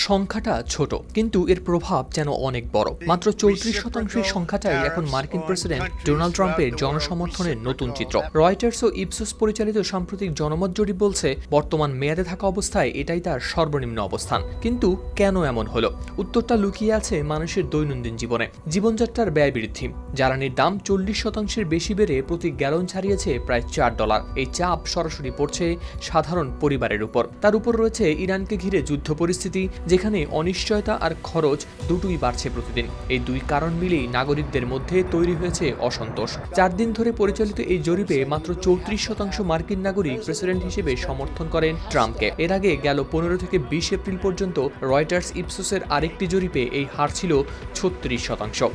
সংখ্যাটা ছোট কিন্তু এর প্রভাব যেন অনেক বড়। মাত্র 34% সংখ্যাটাই এখন মার্কিন প্রেসিডেন্ট ডোনাল্ড ট্রাম্পের জনসমর্থনের নতুন চিত্র। রয়টার্স ও ইপসোস পরিচালিত সাম্প্রতিক জনমত জরিপ বলছে বর্তমান মেয়াদে থাকা অবস্থায় এটাই তার সর্বনিম্ন অবস্থান। কিন্তু কেন এমন হলো? উত্তরটা লুকিয়ে আছে মানুষের দৈনন্দিন জীবনে। জীবনযাত্রার ব্যয় বৃদ্ধি, জ্বালানির দাম 40% বেশি বেড়ে প্রতি গ্যালন ছাড়িয়েছে প্রায় $4। এই চাপ সরাসরি পড়ছে সাধারণ পরিবারের উপর। তার উপর রয়েছে ইরানকে ঘিরে যুদ্ধ পরিস্থিতি, যেখানে অনিশ্চয়তা আর খরচ দুটোই বাড়ছে প্রতিদিন। এই দুই কারণ মিলেই নাগরিকদের মধ্যে তৈরি হয়েছে অসন্তোষ। 4 দিন ধরে পরিচালিত এই জরিপে মাত্র 34% মার্কিন নাগরিক প্রেসিডেন্ট হিসেবে সমর্থন করেন ট্রাম্পকে। এর আগে গেল 15 থেকে 20 এপ্রিল পর্যন্ত রয়টার্স ইপসোসের আরেকটি জরিপে এই হার ছিল 36%।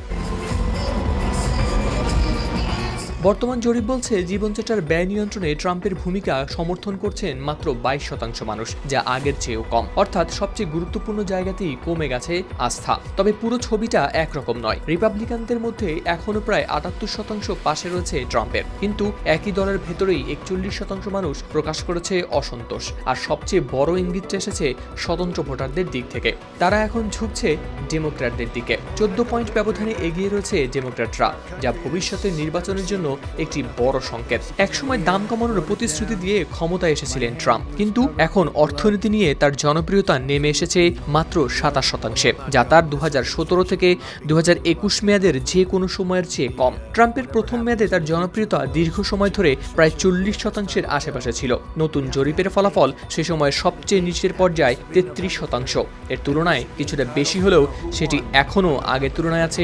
বর্তমান জরিপ বলছে জীবনযাত্রার ব্যয় নিয়ন্ত্রণে ট্রাম্পের ভূমিকা সমর্থন করছেন মাত্র 22% মানুষ, যা আগের চেয়েও কম। অর্থাৎ সবচেয়ে গুরুত্বপূর্ণ জায়গাতেই কমে গেছে আস্থা। তবে পুরো ছবিটা একরকম নয়। রিপাবলিকানদের মধ্যে এখনো প্রায় 78% পাশে রয়েছে ট্রাম্পের, কিন্তু একই দলের ভেতরেই 41% মানুষ প্রকাশ করেছে অসন্তোষ। আর সবচেয়ে বড় ইঙ্গিতটা এসেছে স্বতন্ত্র ভোটারদের দিক থেকে। তারা এখন ঝুঁকছে ডেমোক্র্যাটদের দিকে। 14 পয়েন্ট ব্যবধানে এগিয়ে রয়েছে ডেমোক্র্যাটরা, যা ভবিষ্যতের নির্বাচনের জন্য একটি বড় সংকেত। একসময় দাম কমানোর প্রতিশ্রুতি দিয়ে ক্ষমতায় এসেছিলেন ট্রাম্প, কিন্তু এখন অর্থনীতি নিয়ে তার জনপ্রিয়তা নেমে এসেছে মাত্র 27%, যা তার 2017 থেকে 2021 মেয়াদের যে কোনো সময়ের চেয়ে কম। ট্রাম্পের প্রথম মেয়াদে তার জনপ্রিয়তা দীর্ঘ সময় ধরে প্রায় 40%-এর আশেপাশে ছিল। নতুন জরিপের ফলাফল সে সময় সবচেয়ে নিচের পর্যায়ে 33%। এর তুলনায় কিছুটা বেশি হলেও সেটি এখনও আগের তুলনায় আছে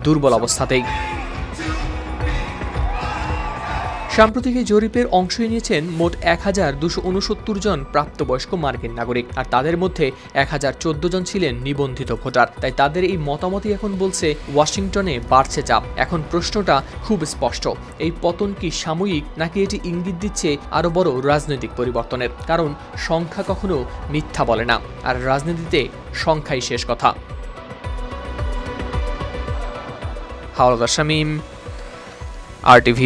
দুর্বল অবস্থাতেই। সাম্প্রতিক এই জরিপের অংশই নিয়েছেন মোট 1269 জন প্রাপ্তবয়স্ক মার্কিন নাগরিক, আর তাদের মধ্যে 1014 জন ছিলেন নিবন্ধিত ভোটার। তাই তাদের এই মতামতই এখন বলছে ওয়াশিংটনে বাড়ছে চাপ। এখন প্রশ্নটা খুব স্পষ্ট, এই পতন কি সাময়িক, নাকি এটি ইঙ্গিত দিচ্ছে আরও বড় রাজনৈতিক পরিবর্তনের? কারণ সংখ্যা কখনো মিথ্যা বলে না, আর রাজনীতিতে সংখ্যাই শেষ কথা। হাওলাদার শামীম, RTV।